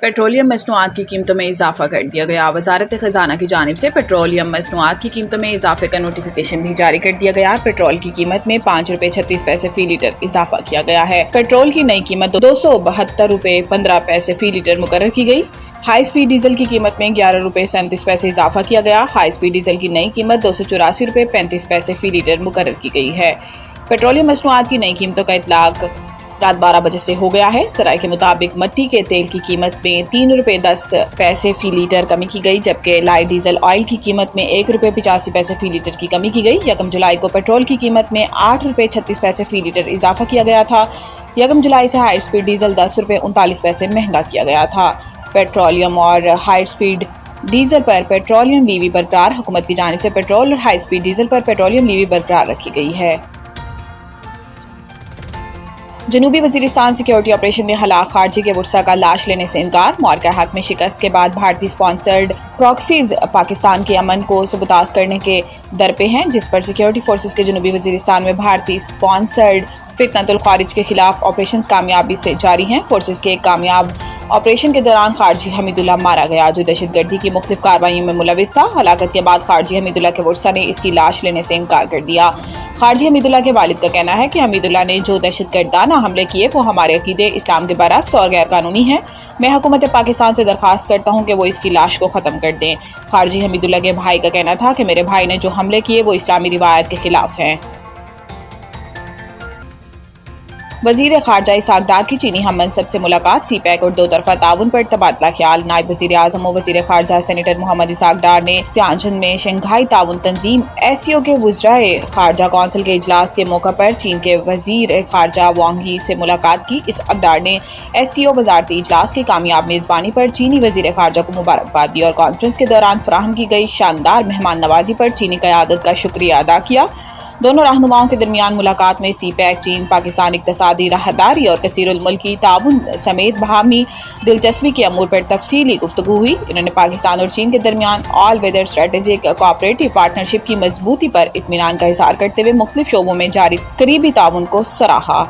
Petroleum मसनूआत की कीमतों में इजाफा कर दिया गया। वजारत खजाना की जानिब से पेट्रोलियम मसनूआत की कीमतों में इजाफे का नोटिफिकेशन भी जारी कर दिया गया। पेट्रोल की कीमत में 5 रुपए 36 पैसे फी लीटर इजाफा किया गया है। पेट्रोल की नई कीमत 272 रुपए 15 पैसे फी लीटर मुकर्रर की गई। हाई स्पीड डीजल की कीमत में 11 रुपए 37 पैसे इजाफा किया गया। हाई स्पीड डीजल की नई कीमत 284 रुपए 35 पैसे फी लीटर मुकर्रर की गई है। पेट्रोलियम मसनूआत की नई कीमतों का इतलाक रात 12 बजे से हो गया है। सराय के मुताबिक मट्टी के तेल की कीमत में 3 रुपए 10 पैसे फी लीटर कमी की गई, जबकि लाइट डीजल ऑयल की कीमत में 1 रुपए 85 पैसे फी लीटर की कमी की गई। 1 जुलाई को पेट्रोल की कीमत में 8 रुपए 36 पैसे फी लीटर इजाफा किया गया था। 1 जुलाई से हाई स्पीड डीजल 10 रुपए 39 पैसे महंगा किया गया था। पेट्रोलियम और हाई स्पीड डीजल पर पेट्रोलियम लीवी बरकरार। हुकूमत की जानिब से पेट्रोल और हाई स्पीड डीजल पर पेट्रोलियम लीवी बरकरार रखी गई है। जनूबी वजीरिस्तान सिक्योरिटी ऑपरेशन में हलाक खारजी के वर्सा का लाश लेने से इनकार। मार्का हक में शिकस्त के बाद भारतीय स्पॉन्सर्ड प्रॉक्सीज पाकिस्तान के अमन को सबूताज करने के दर पे हैं, जिस पर सिक्योरिटी फोर्सेस के जनूबी वजीरिस्तान में भारतीय स्पॉन्सर्ड फितनतुल खारिज के खिलाफ ऑपरेशन कामयाबी से जारी हैं। फोर्सेस के एक कामयाब ऑपरेशन के दौरान खारजी हमीदुल्लाह मारा गया, जो दहशतगर्दी की मुख्तलिफ कार्रवाइयों में मुलविस था। हलाकत के बाद खारजी हमीदुल्लाह के वर्सा ने इसकी लाश लेने से इनकार कर दिया। खारजी हमीदुल्लाह के वालिद का कहना है कि हमीदुल्लाह ने जो दहशतगर्दाना हमले किए वो हमारे अकीदे इस्लाम के बरअक्स और गैर कानूनी है। मैं हुकूमत पाकिस्तान से दरख्वास्त करता हूँ कि वो इसकी लाश को ख़त्म कर दें। खारजी हमीदुल्लाह के भाई का कहना था कि मेरे भाई ने जो हमले किए वो इस्लामी रिवायत के खिलाफ हैं। वजीर खारजा इसहाक डार की चीनी हम मनसब से मुलाकात। सी पैक और दो तरफा ताउन पर तबादला ख्याल। नायब वजीर आजम और वजीर खारजा सेनेटर मोहम्मद इसहाक डार ने त्यांजन में शंघाई ताउन तंजीम SCO के वज़राए खारजा कौंसिल के इजलास के मौका पर चीन के वजीर खारजा वांग यी से मुलाकात की। इसहाक डार ने SCO वजारती इजलास की कामयाब मेजबानी पर चीनी वजीर खारजा को मुबारकबाद दी और कॉन्फ्रेंस के दौरान फराहम की गई शानदार मेहमान नवाजी पर चीनी क़यादत का शुक्रिया अदा किया। दोनों रहनुमाओं के दरमियान मुलाकात में सी पैक, चीन पाकिस्तान इक़्तिसादी राहदारी और कसीरुल मुल्की ताउन समेत बाहमी दिलचस्पी के अमूर पर तफसीली गुफ्तगू हुई। इन्होंने पाकिस्तान और चीन के दरमियान all weather strategic cooperative partnership की मजबूती पर इत्मीनान का इज़हार करते हुए मुख्तलिफ शोबों में जारी करीबी ताउन को सराहा।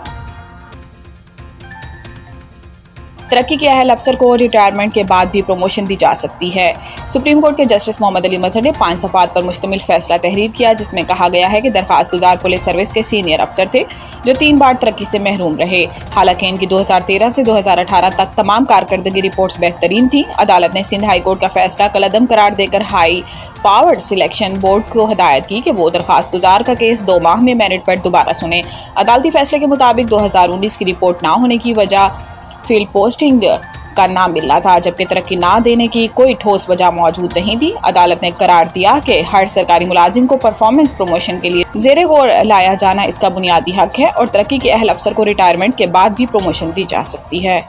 तरक्की के अहल अफसर को रिटायरमेंट के बाद भी प्रमोशन दी जा सकती है। सुप्रीम कोर्ट के जस्टिस मोहम्मद अली मजहर ने 5 सफ़ात पर मुश्तमिल फैसला तहरीर किया, जिसमें कहा गया है कि दरखास्त गुजार पुलिस सर्विस के सीनियर अफसर थे जो 3 बार तरक्की से महरूम रहे। हालांकि इनकी 2013 से 2018 तक तमाम कारकर्दगी रिपोर्ट्स बेहतरीन थी। अदालत ने सिंध हाई कोर्ट का फैसला कलअदम करार देकर हाई पावर्ड सिलेक्शन बोर्ड को हिदायत की कि वो दरखास्त गुजार का केस 2 माह में मेरिट पर दोबारा सुने। अदालती फैसले के मुताबिक 2019 की रिपोर्ट ना होने की वजह फील्ड पोस्टिंग का नाम मिलना था, जबकि तरक्की ना देने की कोई ठोस वजह मौजूद नहीं थी। अदालत ने करार दिया कि हर सरकारी मुलाजिम को परफॉर्मेंस प्रमोशन के लिए ज़ेरे गौर लाया जाना इसका बुनियादी हक है और तरक्की के अहल अफसर को रिटायरमेंट के बाद भी प्रमोशन दी जा सकती है।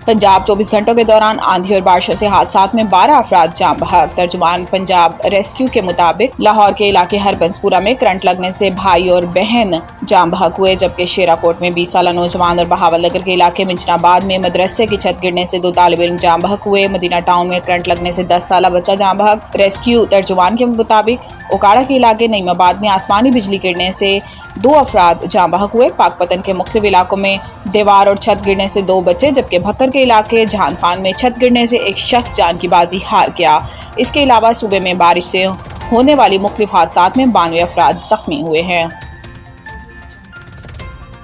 पंजाब 24 घंटों के दौरान आंधी और बारिशों से हादसात में 12 अफराद जान बहक। तर्जुमान पंजाब रेस्क्यू के मुताबिक लाहौर के इलाके हरबंसपुरा में करंट लगने से भाई और बहन जान बहक हुए, जबकि शेराकोट में 20 साला नौजवान और बहावल नगर के इलाके मिंचनाबाद में मदरसे की छत गिरने से 2 तालिब इल्म जान बहक हुए। मदीना टाउन में करंट लगने से 10 साला बच्चा जान बहक। रेस्क्यू तर्जुमान के मुताबिक ओकाड़ा के इलाके नईमाबाद में आसमानी बिजली गिरने से 2 अफराद जान बहक हुए। पाकपतन के मुख्तलिफ इलाकों में दीवार और छत गिरने से 2 बच्चे, जबकि भक्कर के इलाके जहान खान में छत गिरने से एक शख्स जान की बाजी हार गया। इसके अलावा सूबे में बारिश से होने वाली मुख्तलिफ हादसात में 92 अफराद जख्मी हुए हैं।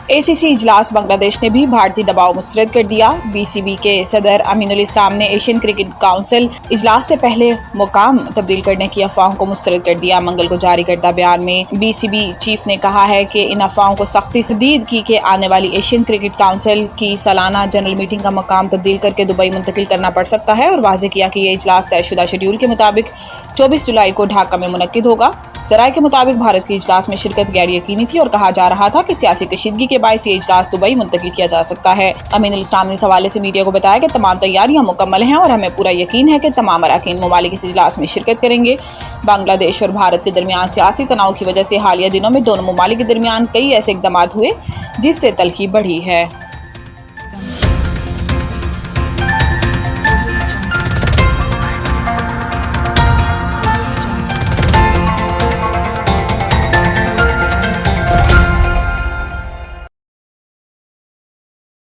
ACC इजलास बांग्लादेश ने भी भारतीय दबाव मुस्तरद कर दिया। BCB के सदर अमीनुल इस्लाम ने एशियन क्रिकेट काउंसिल इजलास से पहले मुकाम तब्दील करने की अफवाहों को मुस्तरद कर दिया। मंगल को जारी करदा बयान में BCB चीफ ने कहा है कि इन अफवाहों को सख्ती से तस्दीद की कि आने वाली एशियन क्रिकेट काउंसिल की सालाना जनरल मीटिंग का मुकाम तब्दील करके दुबई मुंतकिल करना पड़ सकता है और वाज़ेह किया कि ये इजलास तयशुदा शेड्यूल के मुताबिक 24 जुलाई को ढाका में मुनक्किद होगा। ज़राए के मुताबिक भारत की इजलास में शिरकत गैर यकीनी थी और कहा जा रहा था कि सियासी कशीदगी के बायस ये इजलास दुबई मुंतकिल किया जा सकता है। अमीनुल इस्लाम ने इस हवाले से मीडिया को बताया कि तमाम तैयारियां मुकम्मल हैं और हमें पूरा यकीन है कि तमाम अरकान ममालिक इस इजलास में शिरकत करेंगे। बांग्लादेश और भारत के दरमियान सियासी तनाव की वजह से हालिया दिनों में दोनों ममालिक के दरमियान कई ऐसे इक़दाम हुए जिससे तलखी बढ़ी है।